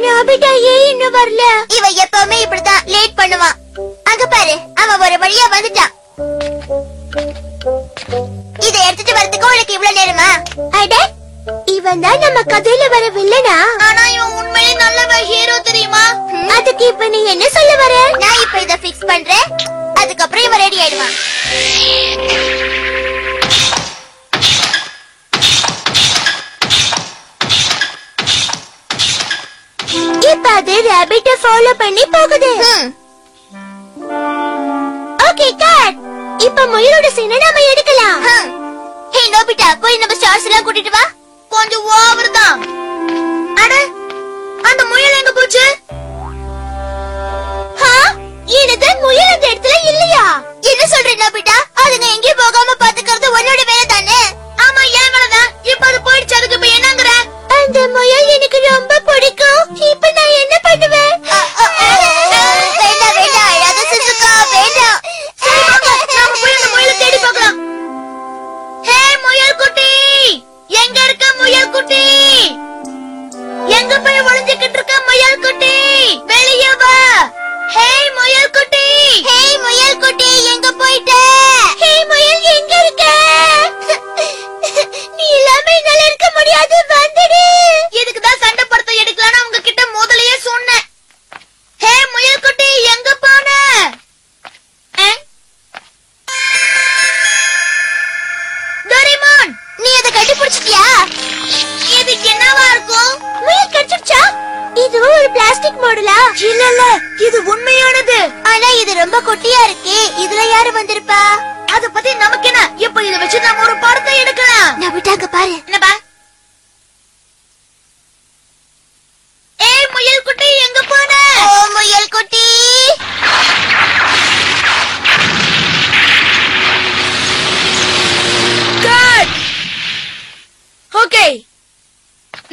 Nobita ஏன் இன்னும் வரல? இவ எப்பவுமே இப்படிதான் லேட் பண்ணுவான். அங்க பாரு, அவன் ஒரு வழியா வந்துட்டான். இதை எடுத்துட்டு வரதுக்கு உனக்கு இவ்வளவு நேரமா? அட, இவன் தான் நம்ம கதையில வர வில்லனா? ஆனா இவன் உண்மையிலே நல்லவன், ஹீரோ தெரியுமா? அதுக்கு இப்ப நீ என்ன சொல்ல வர? நான் இப்ப இத பிக்ஸ் பண்றேன், அதுக்கப்புறம் இவன் ரெடி ஆயிடுவான். இப்ப அது ராபிட்ட ஃபாலோ பண்ணி போகுது. Okay cut. இப்ப முயலோட சீனை நாம எடுக்கலாம். ஹே நோபிட்டா, போய் நம்ம ஸ்டார்ஸ் எல்லாம் கூட்டிட்டு வா. கொஞ்சம் ஓவர் தான். அட, அந்த முயல் எங்க போச்சு? என்னது, முயல் அந்த இடத்துல இல்லையா? என்ன சொல்ற நோபிட்டா? அதுங்க எங்கேயும் போகாம பாத்துக்கிறது உன்னோட வேலை தானே? ஆமா, ஏன் வேலைதான். இப்ப அது போயிடுச்சு, அதுக்கு இப்ப என்னங்கற? அந்த முயல் எனக்கு ரொம்ப பிடிக்கும். இப்ப நான் என்ன பண்ணுவேன்? வேண்டாம் வேண்டாம், அழாத சுசுகா, வேண்டாம். சரி வாங்க, நாம போய் அந்த முயலை தேடி பார்க்கலாம். ஹே முயல் குட்டி, எங்க இருக்க முயல் குட்டி? எங்க போய் ஒளிஞ்சிக்கிட்டு இருக்க முயல் குட்டி? வெளியே வா. ஹே முயல் குட்டி, ஹே முயல் குட்டி, எங்க போயிட்ட? ஹே முயல், எங்க இருக்க? நீ இல்லாம என்னால இருக்க முடியாது, வந்துடு. இதுக்குதான் சண்டை படத்தை எடுக்கலான்னு அவங்க கிட்ட முதலையே சொன்னேன். ஹே முயல் குட்டி, எங்க போன? டோரேமான், நீ அதை கண்டுபிடிச்சிட்டியா? இது என்னவா இருக்கும்? முயல் கடிச்சிடுச்சா? இது ஒரு பிளாஸ்டிக் மாடலா? இல்ல இல்ல, இது உண்மையானது. ஆனா இது ரொம்ப குட்டியா இருக்கே, இதுல யாரு வந்திருப்பா? அத பத்தி நமக்கு என்ன? இப்ப இத வச்சு நாம ஒரு படத்தை எடுக்கலாம். நபிட்டாங்க பாரு. என்னப்பா? ஏய் முயல் குட்டி, எங்க போன? ஓ முயல் குட்டி. கட். ஓகே,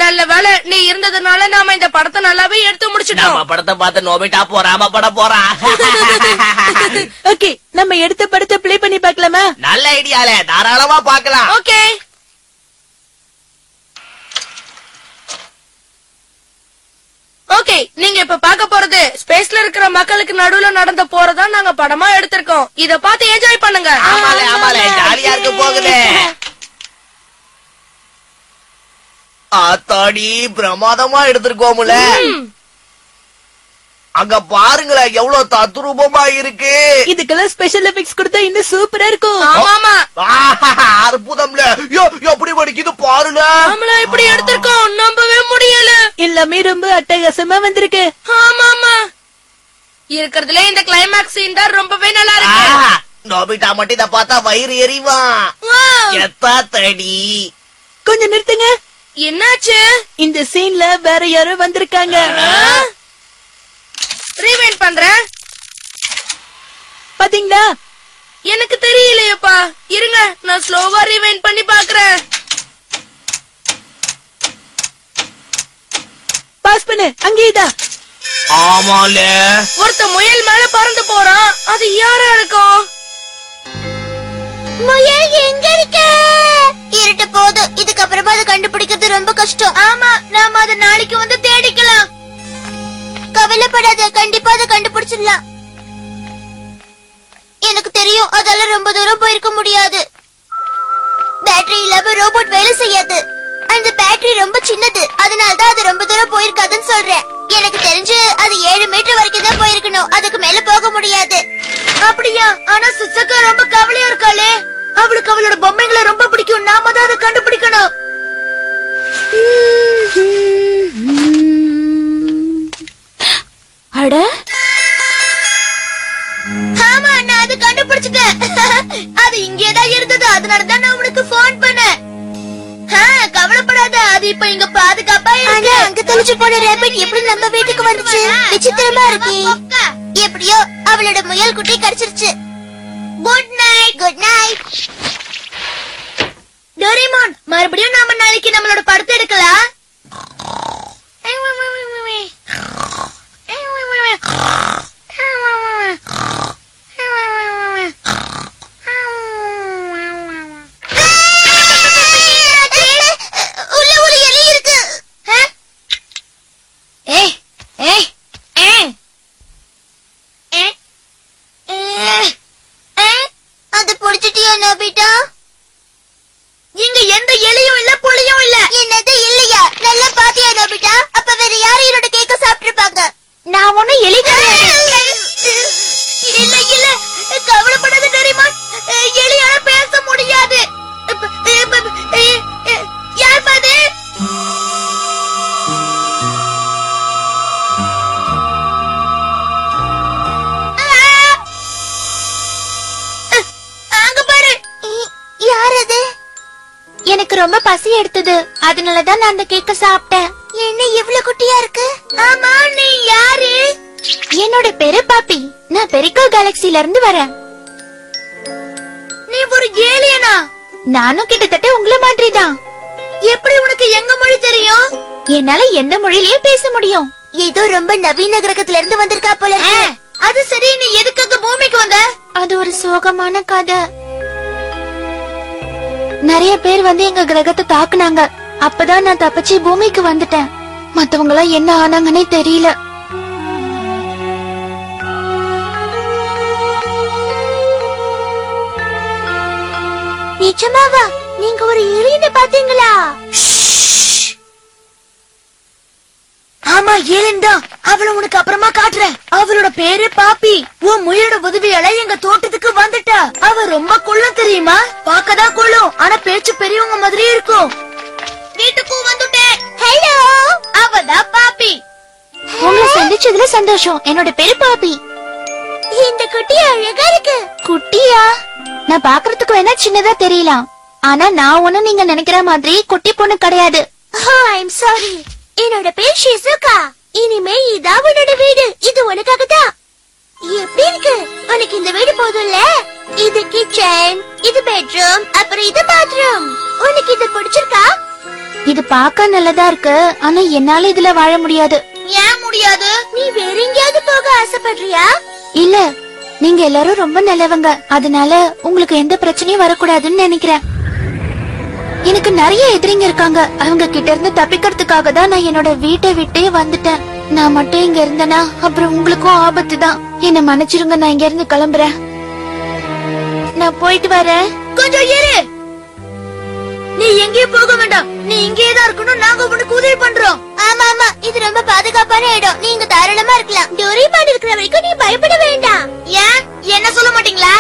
நல்ல வேலை நீ இருந்ததுனால நாம இந்த படத்தை நல்லாவே எடுத்து முடிச்சிட்டோம். நம்ம படத்தை பார்த்து நோபிட்டா போறாம பட போறான். ஓகே, நம்ம எடுத்த படத்தை ப்ளே பண்ணி பார்க்கலாமா? நல்ல ஐடியால, தாராளமா பார்க்கலாம். ஓகே, ஓகே, நீங்க இப்ப பார்க்க போறது ஸ்பேஸ்ல இருக்கிற மக்களுக்கு நடுவுல நடந்த போறதா நாங்க படமா எடுத்திருக்கோம். இத பார்த்து என்ஜாய் பண்ணுங்க. ஆமாலே ஆமாலே, ஜாலியா இருக்க போகுது. ஆத்தாடி, பிரமாதமா எடுத்திருக்கோம்ல. அங்க பாருங்களேன், எவ்வளவு தத்ரூபமா இருக்கு. இதுக்கெல்லாம் ஸ்பெஷல் எஃபெக்ட்ஸ் கொடுத்தா இன்னும் சூப்பரா இருக்கும். ஆமாமா, அற்புதம்ல. எப்படி படிக்குது பாருல. நம்மள இப்படி எடுத்திருக்கோம், நம்பவே முடியல. எல்லாமே ரொம்ப அட்டகாசமா வந்திருக்கு. ஆமாமா, இருக்கிறதுல இந்த கிளைமாக்ஸ் சீன் தான் ரொம்பவே நல்லா இருக்கு. நோபிட்டா மட்டும் இத பார்த்தா வயிறு எரிவான். எத்தா தடி. கொஞ்சம் நிறுத்துங்க. என்னாச்சு? இந்த சீன்ல வேற யாரோ வந்திருக்காங்க. ரீவைண்ட் பண்றேன். பாத்தீங்களா? எனக்கு தெரியலையப்பா, இருங்க நான் ஸ்லோவா ரீவைண்ட் பண்ணி பாக்குறேன். பாஸ் பண்ணு, அங்கேதான். ஆமால, ஒருத்த முயல் மேல பறந்து போறான். அது யாரா இருக்கும்? முயல் எங்க இருக்க? இருட்டு போது, இதுக்கப்புறமா அதை கண்டுபிடிக்கிறது ரொம்ப கஷ்டம். ஆமா, நாம அதை நாளைக்கு வந்து தேடிக்கலாம். கவலைப்படாத, கண்டிப்பா அதை கண்டுபிடிச்சிடலாம். எனக்கு தெரியும், அதால ரொம்ப தூரம் போயிருக்க முடியாது. பேட்டரி இல்லாம ரோபோட் வேலை செய்யாது. அந்த பேட்டரி ரொம்ப சின்னது, அதனாலதான் அது ரொம்ப தூரம் போயிருக்காதுன்னு சொல்றேன். எனக்கு தெரிஞ்சு அது 7 மீட்டர் வரைக்கும் தான் போயிருக்கணும், அதுக்கு மேல போக முடியாது. அப்படியா? ஆனா சுசக்கா ரொம்ப கவலையா இருக்காளே. அவளுக்கு அவளோட பொம்மைங்களை ரொம்ப பிடிக்கும், நாம தான் அதை கண்டுபிடிக்கணும். அட, ஆமா, நான் அதை கண்டுபிடிச்சிட்டேன். அது இங்கேதான் இருந்தது, அதனாலதான் நான் உனக்கு போன் பண்ணேன். கவலைப்படாத, அது இப்ப இங்க பாதுகாப்பா இருக்கு. அங்க தெளிச்சு போன ரேபிட் எப்படி நம்ம வீட்டுக்கு வந்துச்சு? விசித்திரமா இருக்கு. எப்படியோ அவளோட முயல் குட்டி கிடைச்சிருச்சு. Good night. Good night. Doraemon, மறுபடியும் நாம நாளைக்கு நம்மளோட படத்தை எடுக்கலாம். ஒண்ணும் எலி கிடையாது. இல்ல இல்ல, கவலைப்படாத டோரிமான், எலியால பேச முடியாது. யார் பாது? அங்க பாரு. யார் அது? எனக்கு ரொம்ப பசி எடுத்தது, அதனாலதான் நான் அந்த கேக்க சாப்பிட்டேன். என்ன இவ்வளவு குட்டியா இருக்கு? ஆமா, நீ யாரு? என்னோட பேரு பாப்பி. நான் பெரிக்கோ கேலக்சில இருந்து வரேன். நீ ஒரு ஏலியனா? நானும் கிட்டத்தட்ட உங்களை மாதிரி தான். எப்படி உனக்கு எங்க மொழி தெரியும்? என்னால எந்த மொழியிலயும் பேச முடியும். ஏதோ ரொம்ப நவீன கிரகத்துல இருந்து வந்திருக்கா போல. அது சரி, நீ எதுக்காக பூமிக்கு வந்த? அது ஒரு சோகமான கதை. நிறைய பேர் வந்து எங்க கிரகத்தை தாக்குனாங்க. அப்பதான் நான் தப்பிச்சு பூமிக்கு வந்துட்டேன். மத்தவங்க எல்லாம் என்ன ஆனாங்கன்னே தெரியல. நிஜமாவா? நீங்க ஒரு ஏலியனை பாத்தீங்களா? ஆமா, ஏலியன் தான். அவளை உனக்கு அப்புறமா காட்டுறேன். அவளோட பேரு பாப்பி. உன் முயலோட உதவியால எங்க தோட்டத்துக்கு வந்துட்டா. அவ ரொம்ப கொள்ளும் தெரியுமா? பாக்கதான் கொள்ளும், ஆனா பேச்சு பெரியவங்க மாதிரியே இருக்கும். வீட்டுக்கும் வந்துட்டேன். ஹலோ, அவதான் பாப்பி. உங்களை சந்திச்சதுல சந்தோஷம். என்னோட பேரு பாப்பி. இந்த குட்டி அழகா இருக்கு. குட்டியா? நான் பாக்குறதுக்கு வேணா சின்னதா தெரியலாம், ஆனா நான் ஒண்ணும் நீங்க நினைக்கிற மாதிரி குட்டி பொண்ணு கிடையாது. I'm sorry. என்னோட பேர் ஷிசுகா. இனிமே இதான் உன்னோட வீடு. இது உனக்காக தான். எப்படி இருக்கு உனக்கு இந்த வீடு? போதும்ல. இது கிச்சன், இது பெட்ரூம், அப்புறம் இது பாத்ரூம். உனக்கு இது பிடிச்சிருக்கா? இது பார்க்க நல்லதா இருக்கு, ஆனா என்னால இதுல வாழ முடியாது. ஏன் முடியாது? நீ வேற எங்கயாவது போக ஆசைப்படுறியா? இல்ல, நீங்க எல்லாரும் ரொம்ப நல்லவங்க, அதனால உங்களுக்கு எந்த பிரச்சனையும் வரக்கூடாதுன்னு நினைக்கிறேன். எனக்கு நிறைய எதிரிங்க இருக்காங்க. அவங்க கிட்ட இருந்து தப்பிக்கிறதுக்காக தான் நான் என்னோட வீட்டை விட்டே வந்துட்டேன். நான் மட்டும் இங்க இருந்தேனா அப்புறம் உங்களுக்கும் ஆபத்து தான். என்ன மன்னிச்சிருங்க, நான் இங்க இருந்து கிளம்புறேன். நான் போயிட்டு வரேன். கொஞ்சம் இரு. நீ எங்கேயும் போக வேண்டாம். நீ இங்கே தான் இருக்கணும். நாங்க உனக்கு உதவி பண்றோம். ஆமா ஆமா, இது ரொம்ப பாதுகாப்பான இடம். நீங்க தாராளமா இருக்கலாம். டோரிமான் இருக்கிற வரைக்கும் நீ பயப்பட வேண்டாம். ஏன் என்ன சொல்ல மாட்டீங்களா?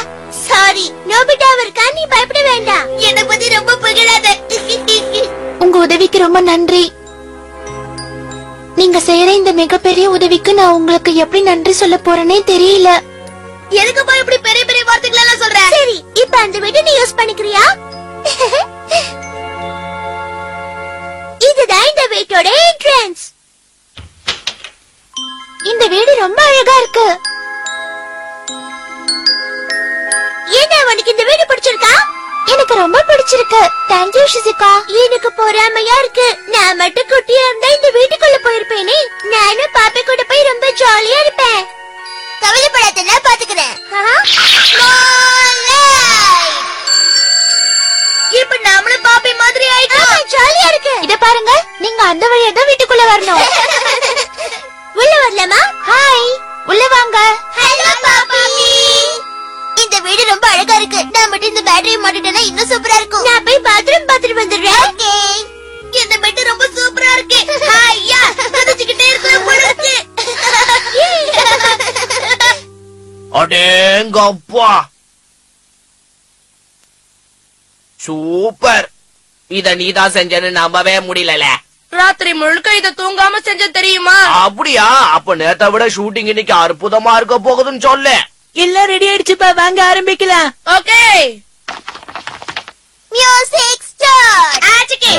சாரி, நோபிட்டா இருக்கா, நீ பயப்பட வேண்டாம். என்ன பத்தி ரொம்ப புகழாத. உங்க உதவிக்கு ரொம்ப நன்றி. நீங்க செய்யற இந்த மிகப்பெரிய உதவிக்கு நான் உங்களுக்கு எப்படி நன்றி சொல்ல போறேனே தெரியல. எதுக்குப்பா இப்படி பெரிய பெரிய வார்த்தைகள் எல்லாம் சொல்ற? சரி, இப்ப அந்த வீட்டை நீ யூஸ் பண்ணிக்கிறியா? இதுதான் இந்த வீட்டோட என்ட்ரன்ஸ். இந்த வீடு ரொம்ப அழகா இருக்கு. என்ன, உனக்கு இந்த வீடு பிடிச்சிருக்கா? எனக்கு ரொம்ப பிடிச்சிருக்கு. தேங்க்யூ ஷிசுகா. எனக்கு பொறாமையா இருக்கு. நான் மட்டும் குட்டியா இருந்தா இந்த வீட்டுக்குள்ள போயிருப்பேனே. நானும் பாப்பா கூட போய் ரொம்ப ஜாலியா இருப்பேன். கவலைப்படாத, நான் பாத்துக்கிறேன். இப்ப நாமளும் பாப்பி மாதிரி ஆயிட்டோம். ஜாலியா இருக்கு. இத பாருங்க, நீங்க அந்த வழியா தான் வீட்டுக்குள்ள வரணும். உள்ள வரலாமா? ஹாய், உள்ள வாங்க. ஹலோ பாப்பி. இந்த வீடு ரொம்ப அழகா இருக்கு. நான் மட்டும் இந்த பேட்டரியை மாட்டிட்டேன்னா இன்னும் சூப்பரா இருக்கும். நான் போய் பாத்ரூம் பாத்துட்டு வந்துடுறேன். ஓகே. இந்த பெட் ரொம்ப சூப்பரா இருக்கு. ஹாய்யா, குதிச்சுக்கிட்டே இருக்க போல இருக்கு. அடேங்கப்பா, சூப்பர். இத நீதான் செஞ்சேன்னு நம்பவே முடியல. ராத்திரி முழுக்க இத தூங்காம செஞ்ச தெரியுமா? அப்படியா? அப்ப நேத்தை விட ஷூட்டிங் இன்னைக்கு அற்புதமா இருக்க போகுதுன்னு சொல்லு. எல்லாம் ரெடி ஆயிடுச்சுப்பா, வாங்க ஆரம்பிக்கலாம். Okay, music start. ஆச்சிகே.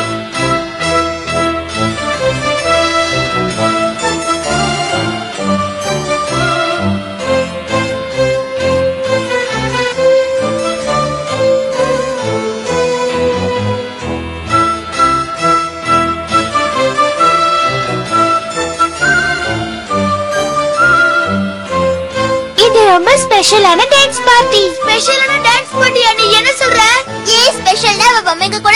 ரொம்ப ஸ்பெஷலான டான்ஸ் பார்ட்டி. ஸ்பெஷலான டான்ஸ் பார்ட்டியா? நீ என்ன சொல்ற? ஏ ஸ்பெஷல்னா அவ பொம்மைங்க கூட